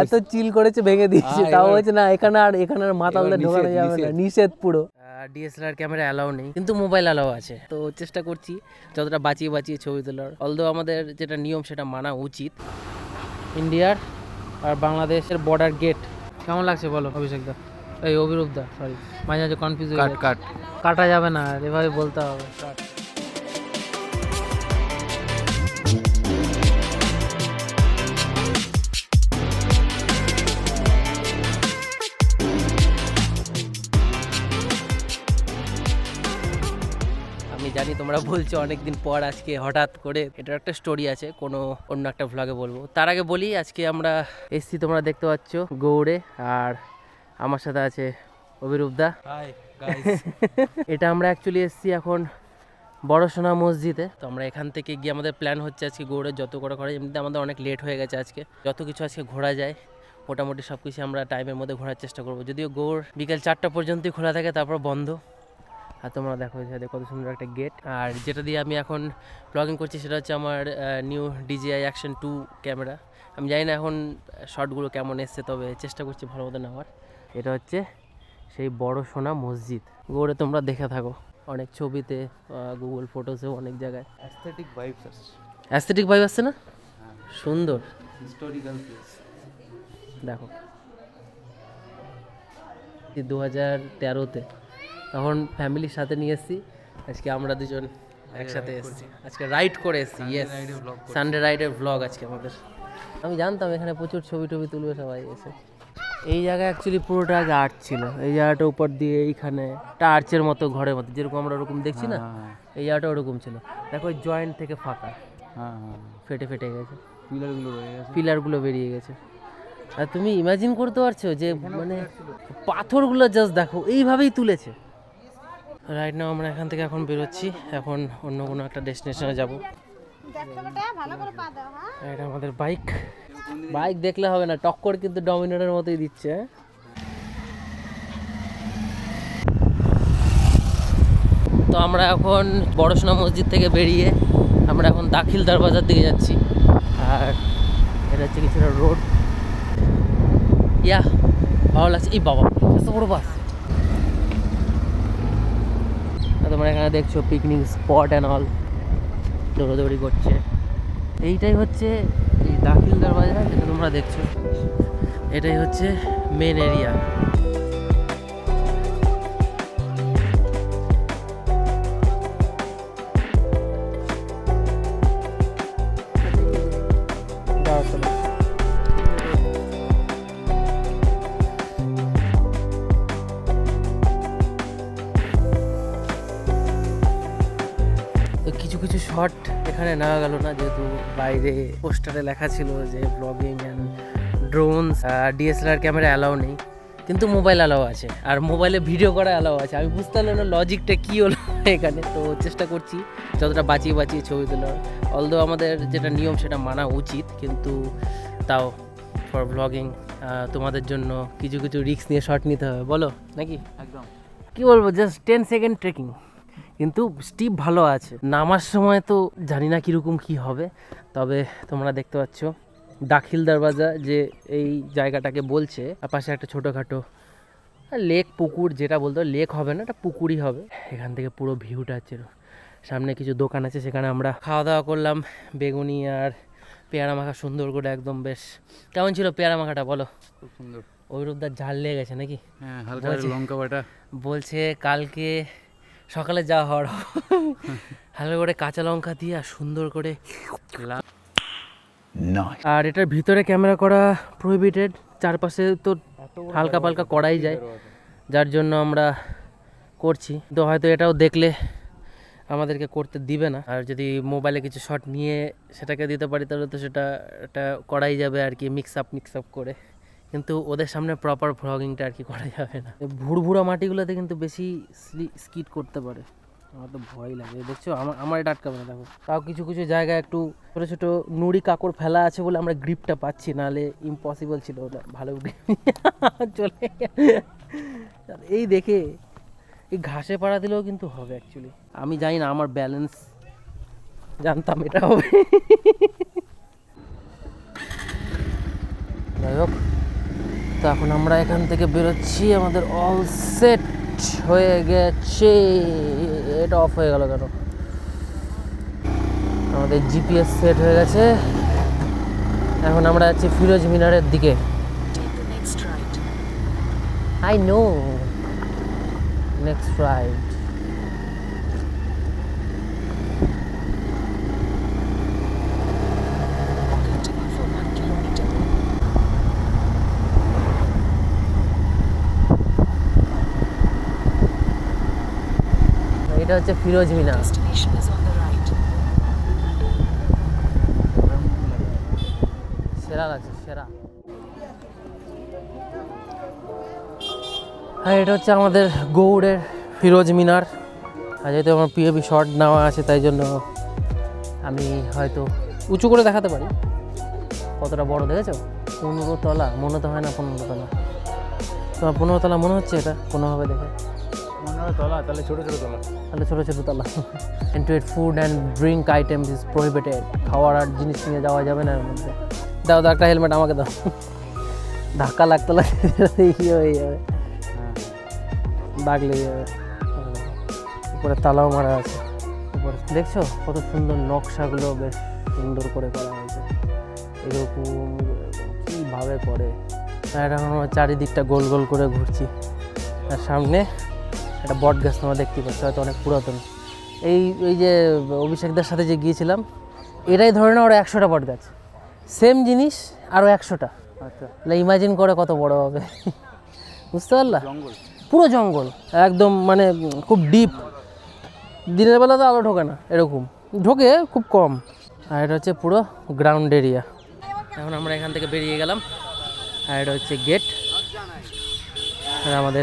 এত চিল করেছে, ভেঙে দিয়েছে, তাও হচ্ছে না এখানে আর মাতালদের ঢোকানো যাবে না, নিষেধ পুরো। ডিএসএলআর ক্যামেরা অ্যালাউ নেই, কিন্তু মোবাইল অ্যালাউ আছে, তো চেষ্টা করছি যতটা বাঁচিয়ে বাঁচিয়ে ছবি তোলার। অলদো আমাদের যেটা নিয়ম সেটা মানা উচিত। ইন্ডিয়ার আর বাংলাদেশের বর্ডার গেট কেমন লাগছে বলো অভিষেক দা, এই অভিরূপ দা, সরি মাঝে মাঝে কনফিউজ হয়ে যাচ্ছে। কাটা যাবে না, এভাবে বলতে হবে কাট। আমি জানি তোমরা বলছো অনেকদিন পর আজকে হঠাৎ করে, এটার একটা স্টোরি আছে, কোনো অন্য একটা ভ্লগে বলবো। তার আগে বলি আজকে আমরা এসছি, তোমরা দেখতে পাচ্ছ গৌড়ে, আর আমার সাথে আছে অভিরূপ দা। এটা আমরা অ্যাকচুয়ালি এসছি এখন বড়সোনা মসজিদে। তো আমরা এখান থেকে গিয়ে আমাদের প্ল্যান হচ্ছে আজকে গৌড়ে যত করে ঘোরা, এমনিতে আমাদের অনেক লেট হয়ে গেছে আজকে, যত কিছু আজকে ঘোরা যায় মোটামুটি সব কিছু আমরা টাইমের মধ্যে ঘোরার চেষ্টা করবো। যদিও গৌড় বিকেল 4টা পর্যন্তই খোলা থাকে, তারপর বন্ধ। আর তোমরা দেখো কত সুন্দর একটা গেট। আর যেটা দিয়ে আমি এখন ব্লগিং করছি সেটা হচ্ছে আমার নিউ DJI Action 2 ক্যামেরা। আমি জানি না এখন শটগুলো কেমন এসছে, তবে চেষ্টা করছি ভালো মতো নেওয়ার। এটা হচ্ছে সেই বড়সোনা মসজিদ গৌড়ে, তোমরা দেখে থাকো অনেক ছবিতে, গুগল ফটোসেও অনেক জায়গায়। অ্যাস্থেটিক ভাইব আসছে না, সুন্দর হিস্টোরিক্যাল প্লেস। দেখো 2013-তে তখন ফ্যামিলির সাথে নিয়ে এসেছি, আজকে আমরা দুজন একসাথে এসেছি, আজকে রাইড করে এসেছি। ইয়েস, সানডে রাইডের ভ্লগ আজকে আমাদের। আমি জানতাম এখানে প্রচুর ছবি টবি তুলবে সবাই এসে। এই জায়গা অ্যাকচুয়ালি পুরোটা আগে আর্চ ছিল, এই জায়গাটা উপর দিয়ে এইখানে একটা আর্চের মতো ঘরের মতো, যেরকম আমরা ওরকম দেখছি না, এই জায়গাটা ওরকম ছিল। দেখো ওই জয়েন্ট থেকে ফাঁকা, ফেটে ফেটে গেছে, পিলারগুলো বেরিয়ে গেছে। আর তুমি ইমাজিন করতে পারছো যে মানে পাথরগুলো জাস্ট দেখো এইভাবেই তুলেছে। রাইট নাও আমরা এখান থেকে এখন বেরোচ্ছি, এখন অন্য কোনো একটা ডেস্টিনেশনে যাবো। এটা আমাদের বাইক দেখলে হবে না, টক্কর কিন্তু ডমিনেটরের মতোই দিচ্ছে। তো আমরা এখন বড়সোনা মসজিদ থেকে বেরিয়ে আমরা এখন দাখিল দরবাজার দিকে যাচ্ছি। আর এটা হচ্ছে কিছুটা রোড, ইয়া ভালো লাগছে। এই বাবা এত বড় বাস। তোমরা এখানে দেখছো পিকনিক স্পট অ্যান্ড অল, দৌড়াদৌড়ি করছে। এইটাই হচ্ছে এই দাখিল দরবাজা যেটা তোমরা দেখছো, এটাই হচ্ছে মেন এরিয়া। কিছু কিছু শট এখানে নেওয়া গেল না, যেহেতু বাইরে পোস্টারে লেখা ছিল যে blogging and drones, DSLR camera allow নেই, কিন্তু মোবাইল অ্যালাউ আছে, আর মোবাইলে ভিডিও করা অ্যালাউ আছে। আমি বুঝতে পারলাম না লজিকটা কী হলো এখানে, তো চেষ্টা করছি যতটা বাঁচিয়ে বাঁচিয়ে ছবি তোলার। অলদো আমাদের যেটা নিয়ম সেটা মানা উচিত, কিন্তু তাও ফর ব্লগিং তোমাদের জন্য কিছু কিছু রিস্ক নিয়ে শট নিতে হবে, বলো নাকি? একদম, কী বলবো, জাস্ট 10 সেকেন্ড ট্রেকিং, কিন্তু স্টিপ ভালো আছে। নামার সময় তো জানি না কীরকম কী হবে, তবে তোমরা দেখতে পাচ্ছ দাখিল দরবাজা যে এই জায়গাটাকে বলছে, পাশে একটা ছোটোখাটো লেক, পুকুর, যেটা বলতে লেক হবে না, এটা পুকুরই হবে। এখান থেকে পুরো ভিউটা আছে, সামনে কিছু দোকান আছে, সেখানে আমরা খাওয়া দাওয়া করলাম, বেগুনি আর পেয়ারা মাখা সুন্দর করে একদম। বেশ কেমন ছিল পেয়ারা মাখাটা বলো? খুব সুন্দর। ওইরূপদার ঝাল লেগে গেছে নাকি? হ্যাঁ, হালকা লঙ্কা বাটা। বলছে কালকে সকালে যাওয়া হওয়ার হালকা করে কাঁচা লঙ্কা দিয়ে আর সুন্দর করে। আর এটার ভিতরে ক্যামেরা করা প্রহিবিটেড, চারপাশে তো হালকা পালকা করাই যায়, যার জন্য আমরা করছি। তো হয়তো এটাও দেখলে আমাদেরকে করতে দিবে না, আর যদি মোবাইলে কিছু শট নিয়ে সেটাকে দিতে পারি তাহলে তো সেটা করাই যাবে আর কি, মিক্স আপ করে। কিন্তু ওদের সামনে প্রপার ভ্লগিংটা আর কি করা যাবে না। ভুড়ভুড়া মাটিগুলোতে কিন্তু বেশি স্কিড করতে পারে, আমার তো ভয় লাগে। দেখছো আমার এটা আটকাবে না। দেখো তাও কিছু কিছু জায়গায় একটু ছোটো ছোটো নুড়ি কাকড় ফেলা আছে বলে আমরা গ্রিপটা পাচ্ছি, নাহলে ইম্পসিবল ছিল ওটা ভালো চলে। এই দেখে এই ঘাসে পাড়া দিলেও কিন্তু হবে অ্যাকচুয়ালি। আমি জানি না, আমার ব্যালেন্স জানতাম এটা হবে। যাই হোক, তো এখন আমরা এখান থেকে বেরোচ্ছি, আমাদের অল সেট হয়ে গেছে। এটা অফ হয়ে গেল কেন? আমাদের জিপিএস সেট হয়ে গেছে। এখন আমরা যাচ্ছি ফিরোজ মিনারের দিকে। I know, next ride. এটা হচ্ছে ফিরোজ মিনার। সেরা লাগছে, সেরা। হ্যাঁ, এটা হচ্ছে আমাদের গৌড়ের ফিরোজ মিনার। আর যেহেতু আমার পিএবি শর্ট নেওয়া আছে, তাই জন্য আমি হয়তো উঁচু করে দেখাতে পারি। কতটা বড় দেখেছো? 15 তলা মনে তো হয় না। 15 তলা তোমার 15 তলা মনে হচ্ছে? এটা কোনোভাবে দেখে 15 তলা, তাহলে ছোটো ছোটো তলা। তাহলে ছোটো ছোটো তলা। Entry food and drink items is prohibited. খাওয়ার আর জিনিস নিয়ে যাওয়া যাবে না এর মধ্যে। দাও দাও, একটা হেলমেট আমাকে দাও। ধাক্কা লাগতে লাগতে ইয়ে হয়ে যাবে, দাগ লেগে যাবে। উপরে তালাও মারা আছে। উপরে দেখছো কত সুন্দর নকশাগুলো, বেশ সুন্দর করে করা হয়েছে। এরকম কীভাবে করে। আর এখন আমরা চারিদিকটা গোল গোল করে ঘুরছি। আর সামনে একটা বট গাছ তোমরা দেখতে পাচ্ছ, হয়তো অনেক পুরাতন। এই যে অভিষেকদের সাথে যে গিয়েছিলাম, এটাই ধরে না ওরা 100টা বট গাছ, সেম জিনিস আরও 100টা। আচ্ছা, ইমাজিন করে কত বড় হবে, বুঝতে পারলা? জঙ্গল, পুরো জঙ্গল একদম, মানে খুব ডিপ। দিনের বেলা তো আলো ঢোকে না, এরকম ঢোকে খুব কম। আর এটা হচ্ছে পুরো গ্রাউন্ড এরিয়া। এখন আমরা এখান থেকে বেরিয়ে গেলাম। আর এটা হচ্ছে গেট। আর আমাদের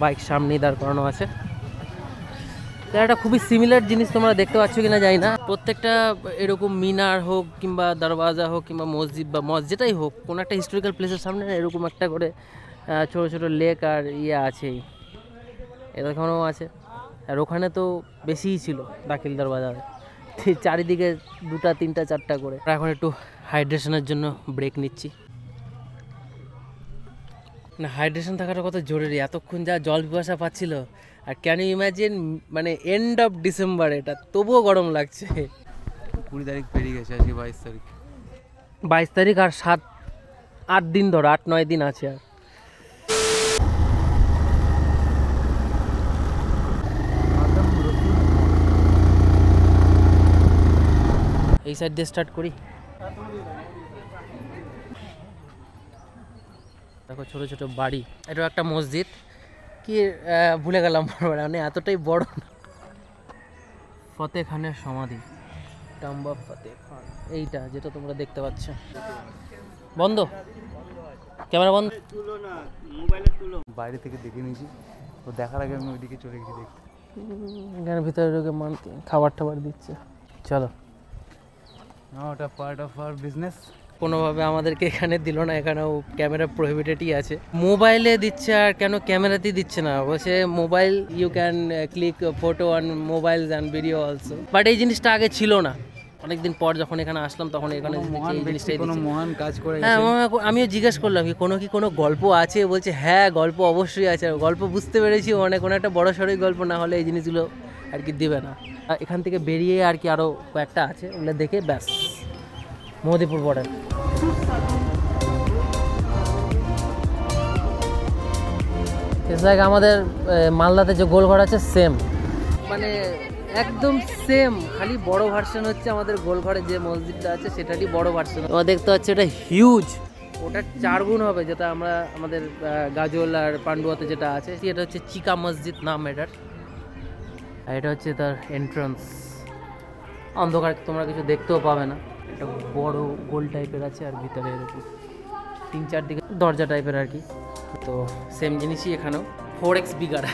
বাইক সামনেই দাঁড় করানো আছে। একটা খুবই সিমিলার জিনিস তোমরা দেখতে পাচ্ছ কিনা জানি না। প্রত্যেকটা এরকম মিনার হোক কিংবা দরওয়াজা হোক কিংবা মসজিদ বা যেটাই হোক, কোনো একটা হিস্টোরিক্যাল প্লেসের সামনে এরকম একটা করে ছোটো ছোটো লেক আর ইয়ে আছেই। এখানেও আছে। আর ওখানে তো বেশিই ছিল দাখিল দরওয়াজায়, চারিদিকে 2টা 3টা 4টা করে। এখন একটু হাইড্রেশনের জন্য ব্রেক নিচ্ছি। না, হাইড্রেশন থাকাটা কত জরুরি। এতক্ষণ যা জল পিপাসা পাচ্ছিল, আর ক্যান ইউ ইমাজিন, মানে এন্ড অফ ডিসেম্বর, এটা তবুও গরম লাগছে। 20 তারিখ পেরিয়ে গেছে, আজকে 22 তারিখ। 22 তারিখ আর 8 দিন ধরো, 8-9 দিন আছে। আর এই সাইড দিয়ে স্টার্ট করি। দেখো ছোটো ছোটো বাড়ি। এটাও একটা মসজিদ, কি ভুলে গেলাম, মানে এতটাই বড় না। ফতে খানের সমাধি, টাম্বা ফতে খান, এইটা যেটা তোমরা দেখতে পাচ্ছ। বন্ধ, ক্যামেরা বন্ধ। বাইরে থেকে দেখে নিয়েছি, তো দেখার আগে আমি ওইদিকে চলে গেছি দেখতে। এখানে ভিতরে ঢুকে মানতে খাবার টাবার দিচ্ছে। চলো, না ওটা পার্ট অফ আওয়ার বিজনেস। কোনোভাবে আমাদেরকে এখানে দিল না, এখানেও ক্যামেরা প্রহিবিটেডই আছে। মোবাইলে দিচ্ছে, আর কেন ক্যামেরাতেই দিচ্ছে না? বলছে mobile you can click photo on mobile and video also, but এই জিনিসটা আগে ছিল না। অনেকদিন পর যখন এখানে আসলাম, তখন এখানে এই জিনিসটাই কোনো মহান কাজ করে। হ্যাঁ, আমিও জিজ্ঞেস করলাম কি কোনো গল্প আছে? বলছে হ্যাঁ, গল্প অবশ্যই আছে। গল্প বুঝতে পেরেছি, কোনো একটা বড় সড়ই গল্প না হলে এই জিনিসগুলো আর কি দিবে না। এখান থেকে বেরিয়ে আর কি আরও কয়েকটা আছে, ওগুলো দেখে ব্যাস মোদিপুর বর্ডার। আমাদের মালদাতে যে গোলঘর আছে সেম, মানে একদম সেম, খালি বড় ভার্সন হচ্ছে আমাদের গোলঘরে যে মসজিদটা আছে সেটারই বড় ভার্সন। তোমরা দেখতে পাচ্ছ এটা হিউজ, ওটা 4 গুণ হবে যেটা আমরা আমাদের গাজল আর পান্ডুয়াতে যেটা আছে। এটা হচ্ছে চিকা মসজিদ নাম এটার। আর এটা হচ্ছে তার এন্ট্রান্স। অন্ধকার তোমরা কিছু দেখতেও পাবে না। একটা বড় গোল টাইপের আছে, আর ভিতরে এরকম 3-4 দিকে দরজা টাইপের আর কি। তো সেম জিনিসই এখানেও, 4x বিগার।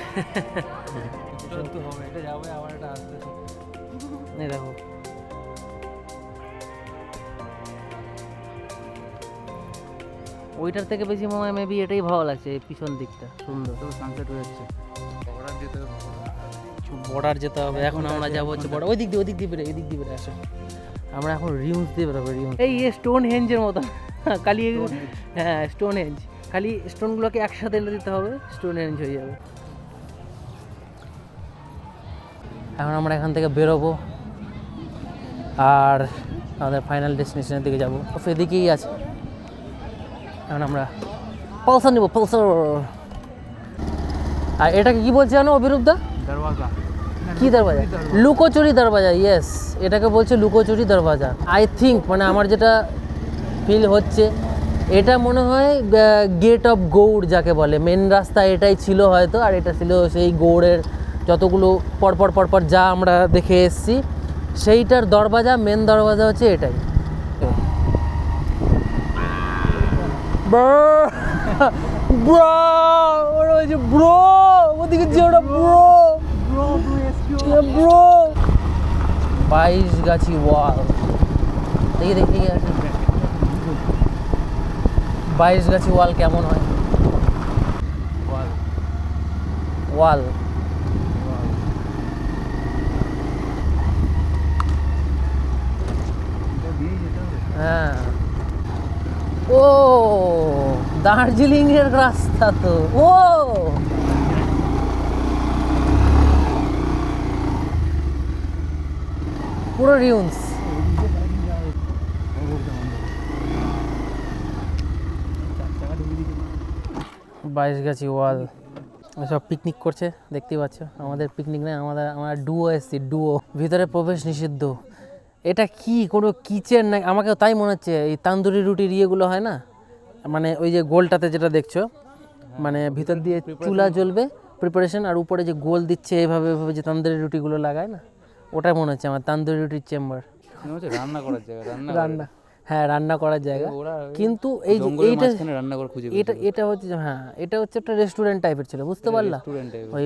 এটা যাবে আবার এটা আসবে। এই দেখো, ওইটার থেকে বেশি মনে হয় মেবি এটাই ভালো লাগছে। পিছন দিকটা সুন্দর, সানসেট হয়ে যাচ্ছে। বর্ডার যেতে হবে। এখন আমরা যাবো হচ্ছে বর্ডার, ওই দিক দিয়ে বেরো, এই দিক দিয়ে বেরো। আসো, আমরা এখন রিউন্স দিয়ে বেরোবো। রিউন্স এই স্টোন হেঞ্জের মতো, খালি হ্যাঁ স্টোন হেঞ্জ, খালি স্টোনগুলোকে একসাথে এনে দিতে হবে, স্টোন হেঞ্জ হয়ে যাবে। এখন আমরা এখান থেকে বেরোবো আর আমাদের ফাইনাল ডেস্টিনেশনের দিকে যাবো। এদিকেই আছে। এখন আমরা পালসার নেবো, পালসার। আর এটাকে কি বলছে জানো অভিরূপদা? দরওয়াজা। কি দরওয়াজা? লুকোচুরি দরওয়াজা। ইয়েস, এটাকে বলছে লুকোচুরি দরওয়াজা। আই থিঙ্ক, মানে আমার যেটা ফিল হচ্ছে, এটা মনে হয় গেট অফ গৌড় যাকে বলে, মেন রাস্তা এটাই ছিল হয়তো। আর এটা ছিল সেই গৌড়ের যতগুলো পরপর পরপর যা আমরা দেখে এসেছি সেইটার দরওয়াজা, মেন দরওয়াজা হচ্ছে এটাই। ব্রো, ওরা হচ্ছে ব্রো, ওদিকে যে ওটা ব্রো ব্রো। 22 গাছি ওয়াল, দেখি দেখি 22 গাছি ওয়াল কেমন হয়? ওয়াল হ্যাঁ। ও দার্জিলিং এর রাস্তা তো। ও পুরো রিউন্স। 22 গাছি ওয়াল। সব পিকনিক করছে দেখতেই পাচ্ছ। আমাদের পিকনিক নয়, আমরা ডুয়ো এসছি, ডুয়ো। ভিতরে প্রবেশ নিষিদ্ধ। এটা কি কোনো কিচেন না? আমাকে তাই মনে হচ্ছে এই তান্দুরি রুটির ইয়েগুলো হয় না, মানে ওই যে গোলটাতে যেটা দেখছো, মানে ভিতর দিয়ে চুলা জ্বলবে প্রিপারেশন, আর উপরে যে গোল দিচ্ছে এভাবে এভাবে যে তান্দুরি রুটিগুলো লাগায় না, ওটাই মনে হচ্ছে আমার তান্দুরি রুটির চেম্বার। রান্না করার জায়গা, রান্না, হ্যাঁ রান্না করার জায়গা। কিন্তু এই যে এটা হচ্ছে, হ্যাঁ এটা হচ্ছে একটা রেস্টুরেন্ট টাইপের ছিল, বুঝতে পারলা? ওই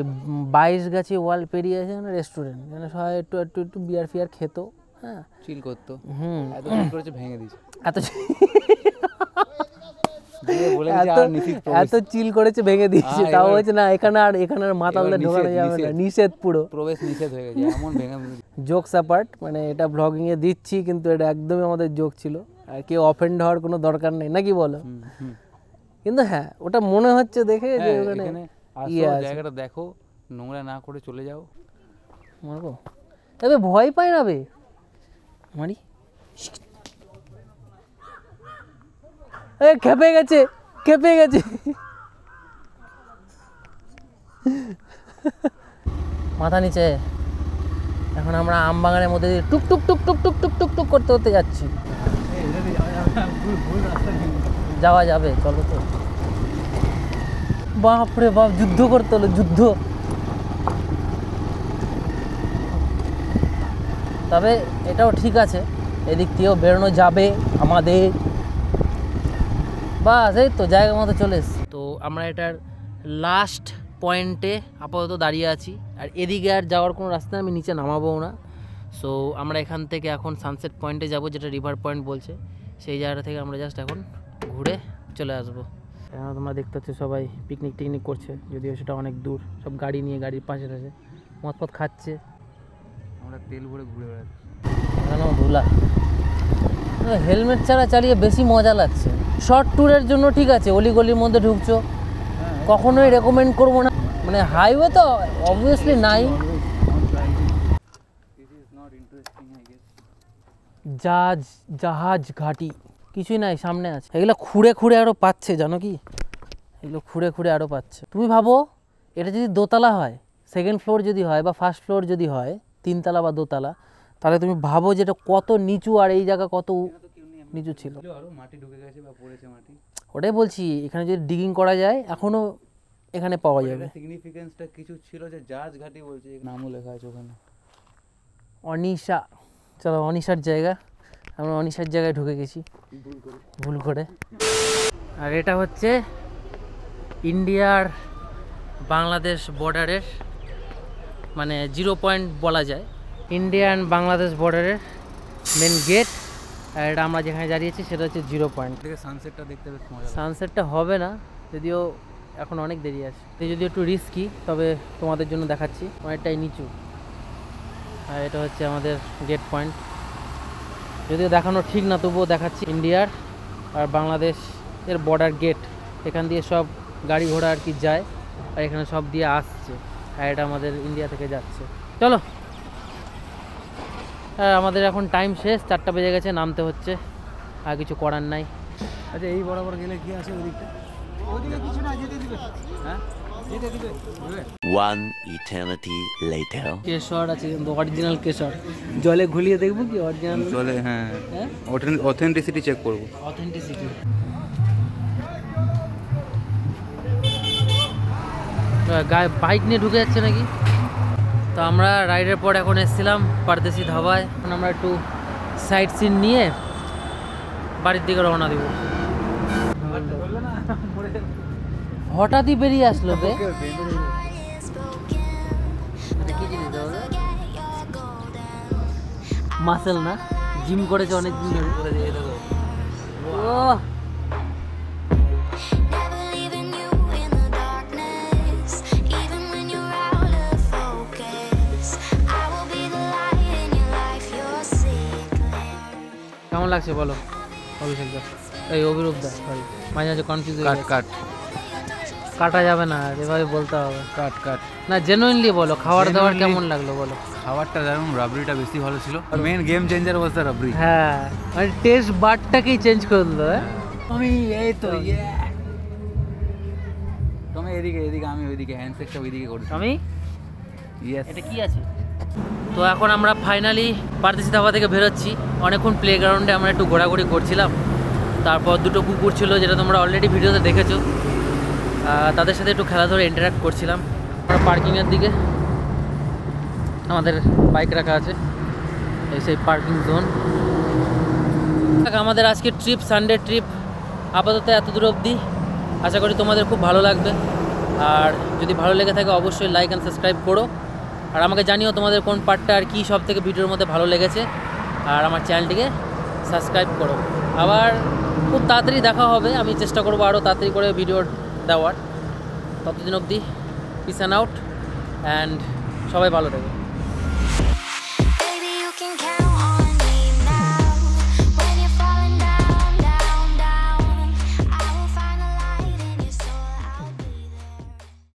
22 গাছি ওয়াল পেরিয়ে আছে না রেস্টুরেন্ট, মানে সবাই একটু একটু একটু বিয়ার ফিয়ার খেত, হ্যাঁ চিল করতো। এত হুম, চিল করেছে ভেঙে দিয়েছে, এত চিল করেছে ভেঙে দিয়েছে। তাও হচ্ছে না এখানে আর মাতালদের ঢোকানো যাবে না, নিষেধ, পুরো প্রবেশ নিষেধ হয়ে গেছে, এমন ভেঙে। জোকস অ্যাপার্ট, মানে এটা ব্লগিং এ দিচ্ছি কিন্তু এটা একদমই আমাদের জোক ছিল, আর কেউ অফেন্ড হওয়ার কোনো দরকার নেই, নাকি বলো? কিন্তু হ্যাঁ ওটা মনে হচ্ছে দেখে যে ওখানে জায়গাটা দেখো, নোংরা না করে চলে যাও। মারবো, তবে ভয় পায় না বে মারি। খেপে গেছে, খেপে গেছে। মাথা নিচে। এখন আমরা আম বাগানের মধ্যে দিয়ে টুক টুক টুক টুক টুক টুক টুক টুক করতে করতে যাচ্ছি। যাওয়া যাবে, চলো তো। বাপরে বাপ, যুদ্ধ করতে হলো, যুদ্ধ। তবে এটাও ঠিক আছে, এদিক দিয়েও বেরোনো যাবে আমাদের। বাস এই তো জায়গা মতো চলে এসছি। তো আমরা এটার লাস্ট পয়েন্টে আপাতত দাঁড়িয়ে আছি, আর এদিকে আর যাওয়ার কোনো রাস্তা আমি নিচে নামাবো না। সো আমরা এখান থেকে এখন সানসেট পয়েন্টে যাব, যেটা রিভার পয়েন্ট বলছে, সেই জায়গাটা থেকে আমরা জাস্ট এখন ঘুরে চলে আসবো। এখন তোমরা দেখতে পাচ্ছ সবাই পিকনিক টিকনিক করছে, যদিও সেটা অনেক দূর, সব গাড়ি নিয়ে গাড়ির পাশে আছে, মদ পথ খাচ্ছে। আমরা তেল ভরে ঘুরে বেড়াচ্ছি, এখানেও ধুলা। হেলমেট ছাড়া চালিয়ে বেশি মজা লাগছে। শর্ট ট্যুরের জন্য ঠিক আছে, অলিগলির মধ্যে ঢুকছো, কখনোই রেকমেন্ড করবো না। মানে হাইওয়ে তো অবভিয়াসলি নাই। জাহাজ ঘাটি কিছুই নাই, সামনে আছে। এগুলো খুঁড়ে খুঁড়ে আরও পাচ্ছে, জানো কি? এগুলো খুঁড়ে খুঁড়ে আরও পাচ্ছে। তুমি ভাবো এটা যদি দোতলা হয়, সেকেন্ড ফ্লোর যদি হয়, বা ফার্স্ট ফ্লোর যদি হয়, 3 তলা বা 2 তলা, তাহলে তুমি ভাবো যেটা কত নিচু, আর এই জায়গা কত নিচু ছিল। মাটি ঢুকে গেছে বা পড়েছে মাটি, ওটাই বলছি, এখানে যদি ডিগিং করা যায় এখনো এখানে পাওয়া যাবে। সিগনিফিকেন্সটা কিছু ছিল যে জাহাজ ঘাটি বলছে, নামও লেখা আছে ওখানে, অনিশা। চলো অনিশার জায়গা, আমরা অনিশার জায়গায় ঢুকে গেছি ভুল করে। আর এটা হচ্ছে ইন্ডিয়ার বাংলাদেশ বর্ডারের, মানে 0 পয়েন্ট বলা যায়, ইন্ডিয়ান বাংলাদেশ বর্ডারের মেন গেট। আর এটা আমরা যেখানে দাঁড়িয়েছি সেটা হচ্ছে 0 পয়েন্ট। সানসেটটা দেখতে বেশ মজা। সানসেটটা হবে না, যদিও এখন অনেক দেরি আছে, যদিও একটু রিস্কি, তবে তোমাদের জন্য দেখাচ্ছি। অনেকটাই নিচু। আর এটা হচ্ছে আমাদের গেট পয়েন্ট, যদিও দেখানো ঠিক না, তবুও দেখাচ্ছি। ইন্ডিয়ার আর বাংলাদেশের বর্ডার গেট, এখান দিয়ে সব গাড়ি ঘোড়া আর কি যায়, আর এখানে সব দিয়ে আসছে, আর এটা আমাদের ইন্ডিয়া থেকে যাচ্ছে। চলো, আমাদের এখন টাইম শেষ, 4টা বেজে গেছে, নামতে হচ্ছে, আর কিছু করার নাই। আচ্ছা এই বরাবর গেলে কি আছে ওই দিকটা? ওইদিকে কিছু না, যেতে দিবে। হ্যাঁ যেতে দিবে। One eternity later. কেশর আছে কিন্তু অরিজিনাল কেশর, জলে ঘুলিয়ে দেখবো কি অরিজিনাল চলে, হ্যাঁ অথেন্টিসিটি চেক করবো। অথেন্টিসিটি। গায়ে বাইক নিয়ে ঢুকে যাচ্ছে নাকি। তো আমরা রাইডের পর এখন এসেছিলাম পারদেশি ধাবায়, এখন আমরা একটু সাইড সিন নিয়ে বাড়ির দিকে রওনা দিব। হঠাৎই বেরিয়ে আসলো বে, মাসেল না, জিম করেছে অনেক দিন ধরে। ও কেমন লাগছে বলো অভিষেক দা, এই অভিরূপ দা, সরি মাঝে মাঝে কনফিউজ হয়ে যায়। কাটা যাবে না, এভাবে বলতে হবে। কাট না জেনুইনলি বলো, খাবার দাবার কেমন লাগলো বলো। খাবারটা যেমন রাবড়িটা বেশি ভালো ছিল, মেন গেম চেঞ্জার অবস্থা রাবড়ি। হ্যাঁ মানে টেস্ট বারটাকেই চেঞ্জ করে দিল। আমি এই তো তুমি এদিকে আমি ওইদিকে, হ্যান্ডশেকটা ওইদিকে করছি আমি। ইয়েস। এটা কি আছে? তো এখন আমরা ফাইনালি পারদেশি ধাবা থেকে বেরোচ্ছি। অনেকক্ষণ প্লেগ্রাউন্ডে আমরা একটু ঘোরাঘুরি করছিলাম, তারপর দুটো কুকুর ছিল যেটা তোমরা অলরেডি ভিডিওতে দেখেছো, তাদের সাথে একটু খেলাধুলা ইন্টারাক্ট করছিলাম। আমরা পার্কিংয়ের দিকে আমাদের বাইক রাখা আছে, এই সেই পার্কিং জোন। আমাদের আজকে ট্রিপ, সানডে ট্রিপ আপাতত এত দূর অবধি। আশা করি তোমাদের খুব ভালো লাগবে, আর যদি ভালো লেগে থাকে অবশ্যই লাইক অ্যান্ড সাবস্ক্রাইব করো, আর আমাকে জানিও তোমাদের কোন পার্টটা আর কি সব থেকে ভিডিওর মধ্যে ভালো লেগেছে, আর আমার চ্যানেলটিকে সাবস্ক্রাইব করো। আবার খুব তাড়াতাড়ি দেখা হবে, আমি চেষ্টা করবো আরও তাড়াতাড়ি করে ভিডিও দেওয়ার। ততদিন অবধি পিস অ্যান্ড আউট, অ্যান্ড সবাই ভালো থাকবে।